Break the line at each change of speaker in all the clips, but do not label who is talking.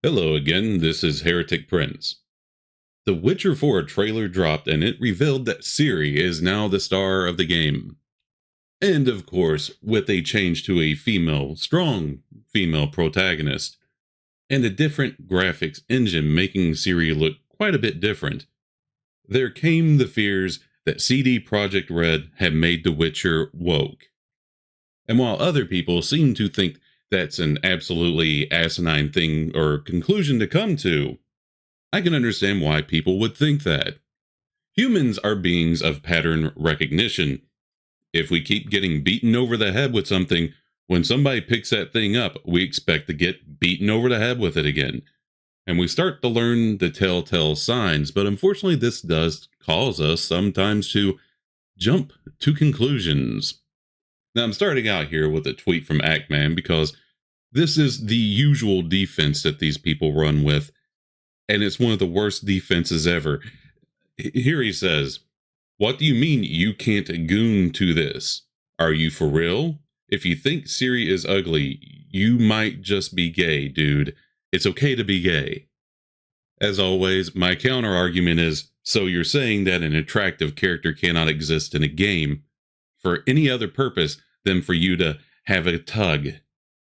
Hello again, this is Heretic Prince. The Witcher 4 trailer dropped and it revealed that Ciri is now the star of the game. And of course, with a change to a strong female protagonist, and a different graphics engine making Ciri look quite a bit different, there came the fears that CD Projekt Red had made The Witcher woke. And while other people seem to think that's an absolutely asinine thing or conclusion to come to, I can understand why people would think that. Humans are beings of pattern recognition. If we keep getting beaten over the head with something, when somebody picks that thing up, we expect to get beaten over the head with it again. And we start to learn the telltale signs, but unfortunately this does cause us sometimes to jump to conclusions. Now I'm starting out here with a tweet from Actman because this is the usual defense that these people run with, and it's one of the worst defenses ever. Here he says, "What do you mean you can't goon to this? Are you for real? If you think Ciri is ugly, you might just be gay, dude. It's okay to be gay." As always, my counter argument is, so you're saying that an attractive character cannot exist in a game for any other purpose than for you to have a tug?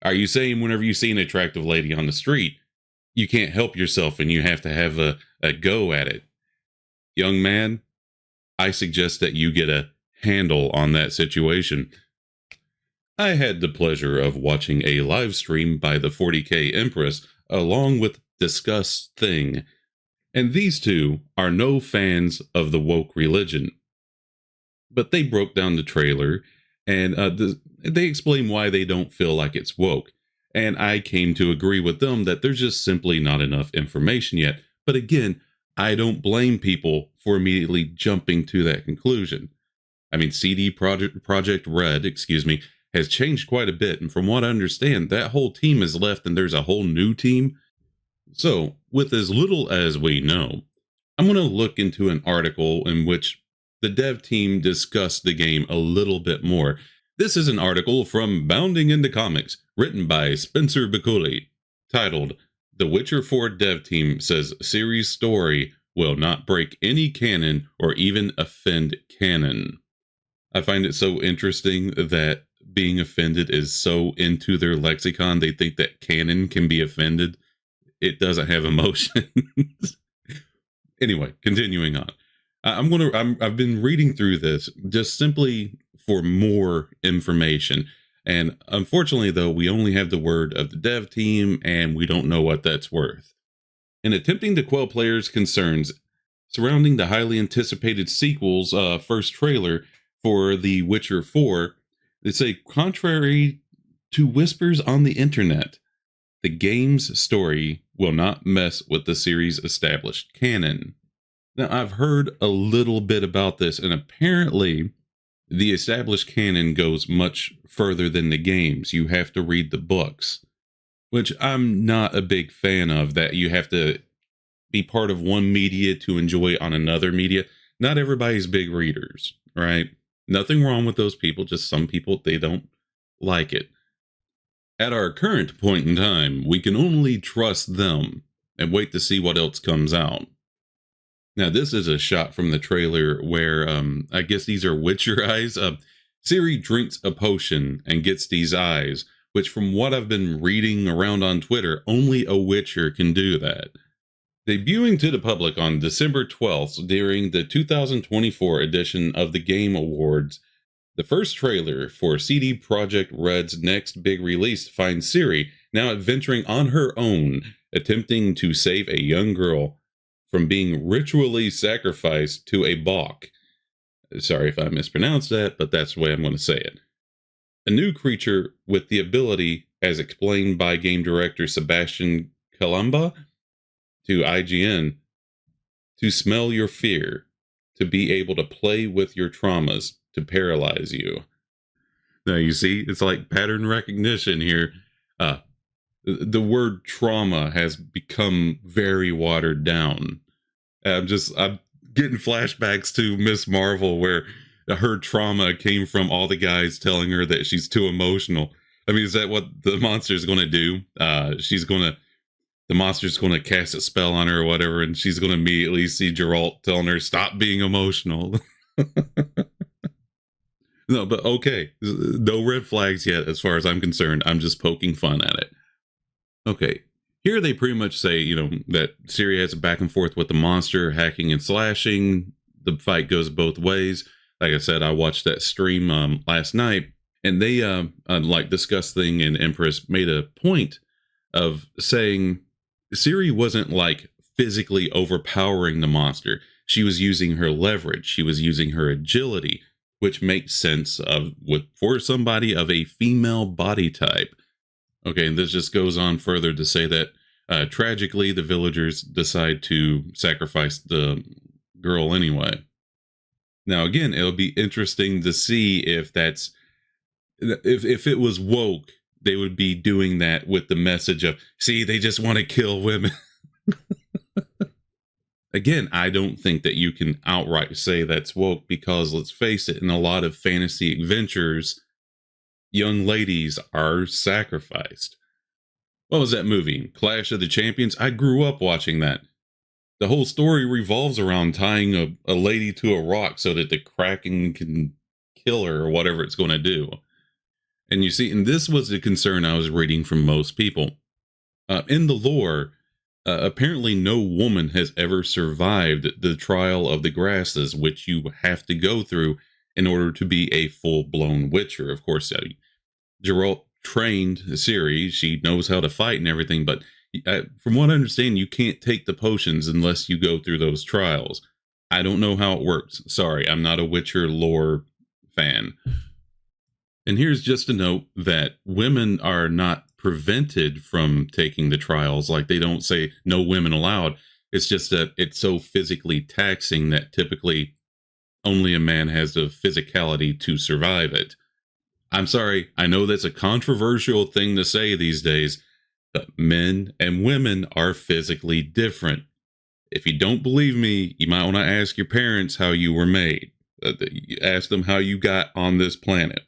Are you saying whenever you see an attractive lady on the street, you can't help yourself and you have to have a go at it? Young man, I suggest that you get a handle on that situation. I had the pleasure of watching a live stream by the 40K Empress along with Discuss Thing, and these two are no fans of the woke religion. But they broke down the trailer and they explain why they don't feel like it's woke. And I came to agree with them that there's just simply not enough information yet. But again, I don't blame people for immediately jumping to that conclusion. I mean, Projekt Red, has changed quite a bit. And from what I understand, that whole team is left and there's a whole new team. So with as little as we know, I'm going to look into an article in which the dev team discussed the game a little bit more. This is an article from Bounding into Comics, written by Spencer Biculi, titled, "The Witcher 4 dev team says Ciri's story will not break any canon or even offend canon." I find it so interesting that being offended is so into their lexicon, they think that canon can be offended. It doesn't have emotions. Anyway, continuing on. I've been reading through this just simply for more information. And unfortunately, though, we only have the word of the dev team and we don't know what that's worth. In attempting to quell players' concerns surrounding the highly anticipated sequel's first trailer for The Witcher 4, they say, contrary to whispers on the internet, the game's story will not mess with the series' established canon. Now, I've heard a little bit about this, and apparently the established canon goes much further than the games. You have to read the books, which I'm not a big fan of, that you have to be part of one media to enjoy on another media. Not everybody's big readers, right? Nothing wrong with those people, just some people, they don't like it. At our current point in time, we can only trust them and wait to see what else comes out. Now, this is a shot from the trailer where, I guess these are Witcher eyes. Ciri drinks a potion and gets these eyes, which from what I've been reading around on Twitter, only a Witcher can do that. Debuting to the public on December 12th during the 2024 edition of the Game Awards, the first trailer for CD Projekt Red's next big release finds Ciri now adventuring on her own, attempting to save a young girl from being ritually sacrificed to a bok. Sorry if I mispronounced that, but that's the way I'm going to say it. A new creature with the ability, as explained by game director Sebastian Kalamba to IGN, to smell your fear, to be able to play with your traumas, to paralyze you. Now you see, it's like pattern recognition here. The word trauma has become very watered down. I'm getting flashbacks to Miss Marvel, where her trauma came from all the guys telling her that she's too emotional. I mean, is that what the monster is going to do? She's going to the monster's going to cast a spell on her or whatever, and she's going to immediately see Geralt telling her, stop being emotional. No, but okay. No red flags yet, as far as I'm concerned. I'm just poking fun at it. Okay. Here they pretty much say, that Ciri has a back and forth with the monster, hacking and slashing. The fight goes both ways. Like I said, I watched that stream last night, and they discussed thing, and Empress made a point of saying Ciri wasn't like physically overpowering the monster. She was using her leverage. She was using her agility, which makes sense for somebody of a female body type. Okay, and this just goes on further to say that tragically, the villagers decide to sacrifice the girl anyway. Now, again, it'll be interesting to see if it was woke, they would be doing that with the message of, see, they just want to kill women. Again, I don't think that you can outright say that's woke, because let's face it, in a lot of fantasy adventures, young ladies are sacrificed. What was that movie? Clash of the Champions? I grew up watching that. The whole story revolves around tying a lady to a rock so that the Kraken can kill her or whatever it's going to do. And you see, and this was the concern I was reading from most people. In the lore, apparently no woman has ever survived the trial of the grasses, which you have to go through in order to be a full-blown witcher. Of course, Geralt trained Ciri. She knows how to fight and everything, but from what I understand, you can't take the potions unless you go through those trials. I don't know how it works. Sorry, I'm not a Witcher lore fan. And here's just a note that women are not prevented from taking the trials. Like, they don't say no women allowed. It's just that it's so physically taxing that typically only a man has the physicality to survive it. I'm sorry, I know that's a controversial thing to say these days, but men and women are physically different. If you don't believe me, you might want to ask your parents how you were made. Ask them how you got on this planet.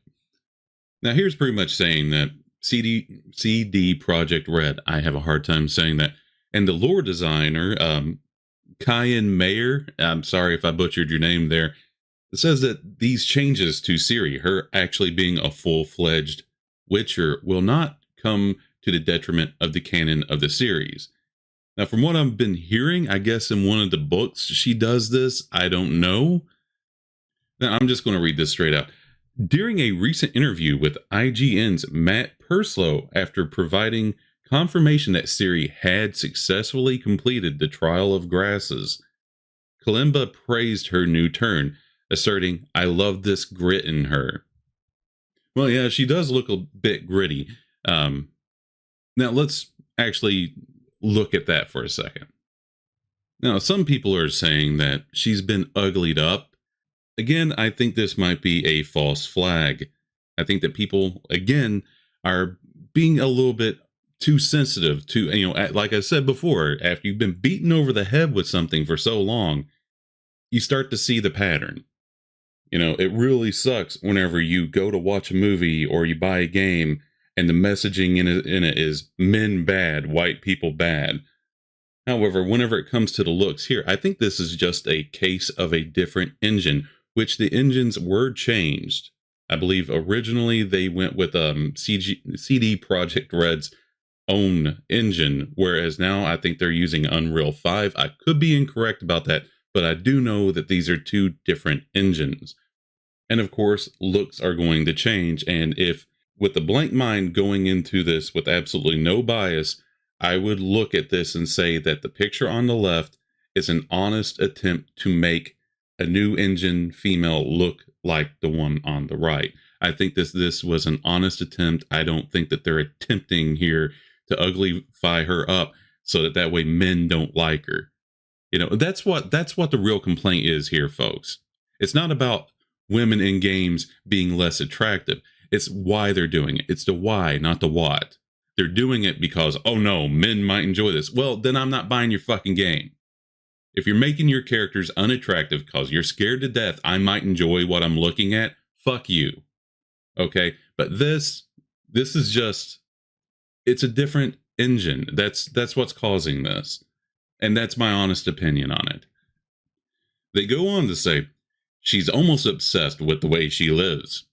Now, here's pretty much saying that CD Project Red, I have a hard time saying that, and the lore designer, Kyan Mayer, I'm sorry if I butchered your name there, it says that these changes to Ciri, her actually being a full-fledged Witcher, will not come to the detriment of the canon of the series. Now, from what I've been hearing, I guess in one of the books she does this. I don't know. Now, I'm just going to read this straight out. During a recent interview with IGN's Matt Purslow, after providing confirmation that Ciri had successfully completed the Trial of Grasses, Kalimba praised her new turn, asserting, "I love this grit in her." Well, yeah, she does look a bit gritty. Now, let's actually look at that for a second. Now, some people are saying that she's been uglied up. Again, I think this might be a false flag. I think that people, again, are being a little bit too sensitive to, like I said before, after you've been beaten over the head with something for so long, you start to see the pattern. It really sucks whenever you go to watch a movie or you buy a game and the messaging in it is men bad, white people bad. However, whenever it comes to the looks here, I think this is just a case of a different engine, which the engines were changed. I believe originally they went with CD Projekt Red's own engine, whereas now I think they're using Unreal 5. I could be incorrect about that, but I do know that these are two different engines. And of course, looks are going to change. And if, with a blank mind going into this with absolutely no bias, I would look at this and say that the picture on the left is an honest attempt to make a new engine female look like the one on the right. I think this was an honest attempt. I don't think that they're attempting here to uglify her up so that way men don't like her. That's what the real complaint is here, folks. It's not about women in games being less attractive. It's why they're doing it. It's the why, not the what. They're doing it because, oh no, men might enjoy this. Well, then I'm not buying your fucking game. If you're making your characters unattractive because you're scared to death I might enjoy what I'm looking at, fuck you. Okay? But this is just, it's a different engine. That's what's causing this. And that's my honest opinion on it. They go on to say, she's almost obsessed with the way she lives.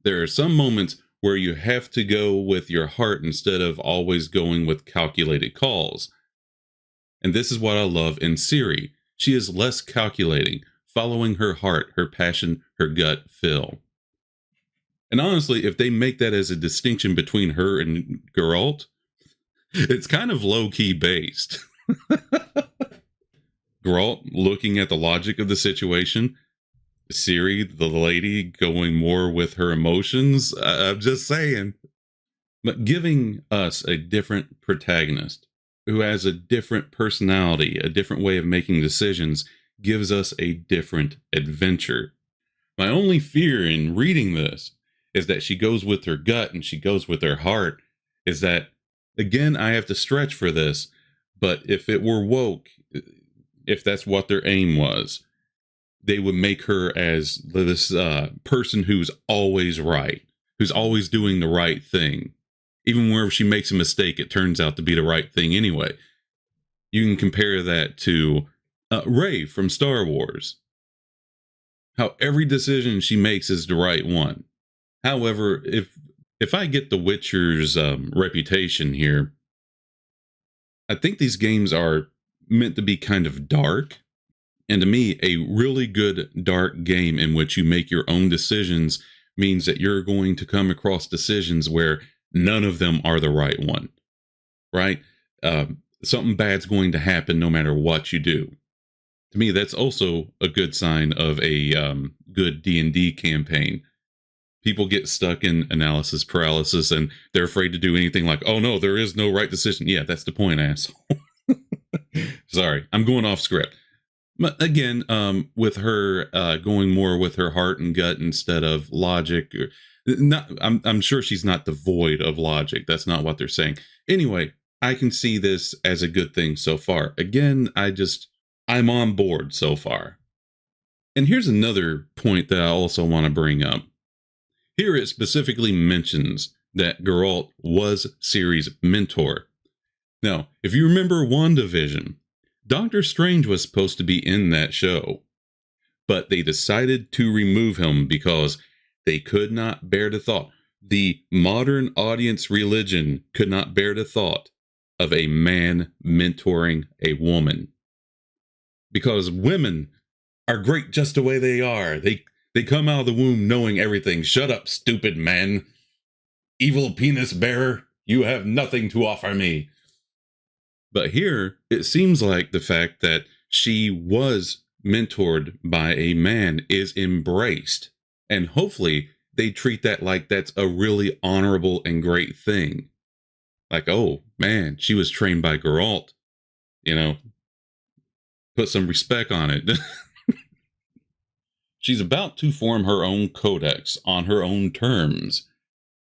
There are some moments where you have to go with your heart instead of always going with calculated calls. And this is what I love in Ciri. She is less calculating, following her heart, her passion, her gut feel. And honestly, if they make that as a distinction between her and Geralt, it's kind of low-key based. Geralt looking at the logic of the situation, Ciri, the lady, going more with her emotions. I'm just saying. But giving us a different protagonist who has a different personality, a different way of making decisions, gives us a different adventure. My only fear in reading this is that she goes with her gut and she goes with her heart, is that, again, I have to stretch for this, but if it were woke, if that's what their aim was, they would make her as this person who's always right, who's always doing the right thing. Even wherever she makes a mistake, it turns out to be the right thing anyway. You can compare that to Rey from Star Wars. How every decision she makes is the right one. However, if I get The Witcher's reputation here, I think these games are meant to be kind of dark. And to me, a really good dark game in which you make your own decisions means that you're going to come across decisions where none of them are the right one, right? Something bad's going to happen no matter what you do. To me, that's also a good sign of a good D&D campaign. People get stuck in analysis paralysis and they're afraid to do anything like, oh no, there is no right decision. Yeah, that's the point, asshole. Sorry, I'm going off script. But again, with her going more with her heart and gut instead of logic, or not, I'm sure she's not devoid of logic. That's not what they're saying. Anyway, I can see this as a good thing so far. Again, I'm on board so far. And here's another point that I also want to bring up. Here it specifically mentions that Geralt was Ciri's mentor. Now, if you remember WandaVision, Doctor Strange was supposed to be in that show, but they decided to remove him because they could not bear the thought. The modern audience religion could not bear the thought of a man mentoring a woman. Because women are great just the way they are. They come out of the womb knowing everything. Shut up, stupid man. Evil penis bearer, you have nothing to offer me. But here, it seems like the fact that she was mentored by a man is embraced. And hopefully they treat that like that's a really honorable and great thing. Like, oh, man, she was trained by Geralt. You know, put some respect on it. She's about to form her own codex on her own terms.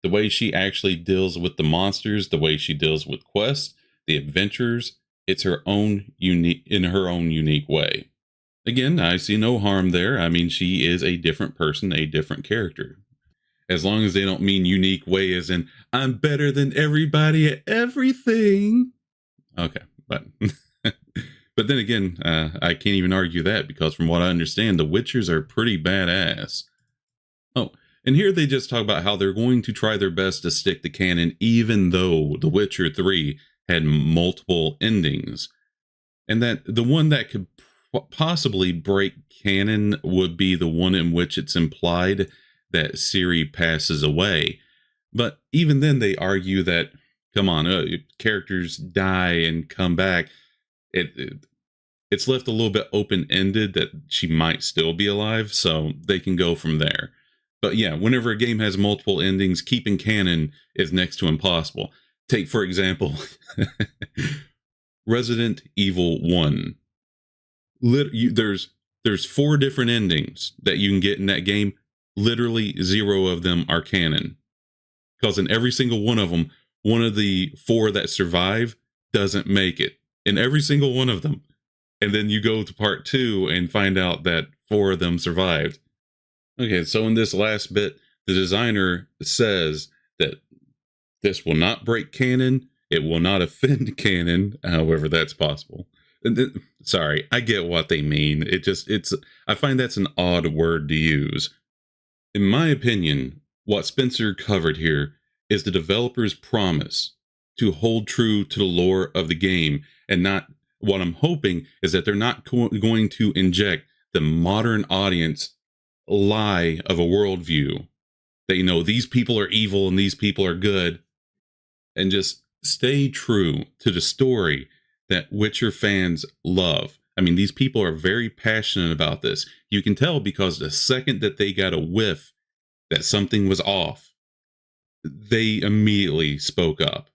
The way she actually deals with the monsters, the way she deals with quests, the adventures, it's her own unique way. Again, I see no harm there. I mean, she is a different person, a different character. As long as they don't mean unique way as in, I'm better than everybody at everything. Okay, but but then again, I can't even argue that because from what I understand, the Witchers are pretty badass. Oh, and here they just talk about how they're going to try their best to stick to canon, even though The Witcher 3 had multiple endings. And that the one that could possibly break canon would be the one in which it's implied that Ciri passes away. But even then they argue that, come on, characters die and come back. It's left a little bit open-ended that she might still be alive, so they can go from there. But yeah, whenever a game has multiple endings, keeping canon is next to impossible. Take, for example, Resident Evil 1. There's 4 different endings that you can get in that game. Literally 0 of them are canon. Because in every single one of them, one of the 4 that survive doesn't make it. In every single one of them. And then you go to part 2 and find out that 4 of them survived. Okay, so in this last bit, the designer says that this will not break canon. It will not offend canon, however that's possible. Sorry, I get what they mean. I find that's an odd word to use. In my opinion, what Spencer covered here is the developer's promise to hold true to the lore of the game, and not, what I'm hoping is that they're not going to inject the modern audience lie of a worldview that, these people are evil and these people are good, and just stay true to the story that Witcher fans love. I mean, these people are very passionate about this. You can tell because the second that they got a whiff that something was off, they immediately spoke up.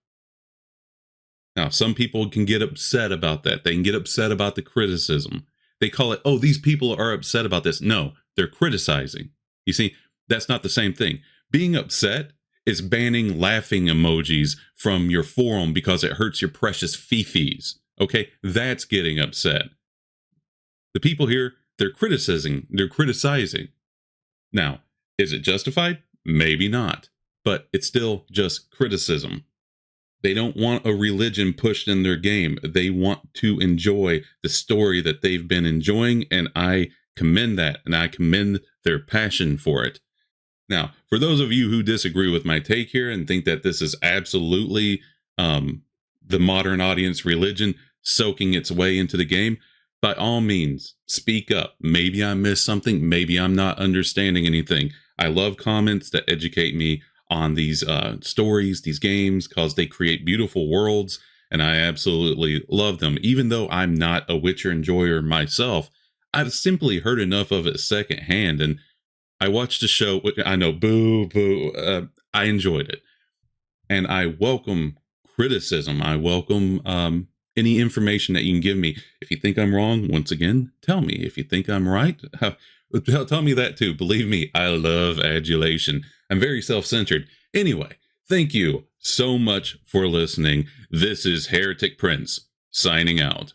Now, some people can get upset about that. They can get upset about the criticism. They call it, oh, these people are upset about this. No, they're criticizing. You see, that's not the same thing. Being upset is banning laughing emojis from your forum because it hurts your precious fifis. Okay, that's getting upset. The people here, they're criticizing. Now, is it justified? Maybe not, but it's still just criticism. They don't want a religion pushed in their game. They want to enjoy the story that they've been enjoying, and I commend that, and I commend their passion for it. Now, for those of you who disagree with my take here and think that this is absolutely the modern audience religion soaking its way into the game, by all means, speak up. Maybe I missed something. Maybe I'm not understanding anything. I love comments that educate me on these stories, these games, because they create beautiful worlds, and I absolutely love them. Even though I'm not a Witcher enjoyer myself, I've simply heard enough of it secondhand, and I watched the show. I know, boo. I enjoyed it, and I welcome criticism. I welcome any information that you can give me. If you think I'm wrong, once again, tell me. If you think I'm right, tell me that too. Believe me, I love adulation. I'm very self-centered. Anyway, thank you so much for listening. This is Heretic Prince signing out.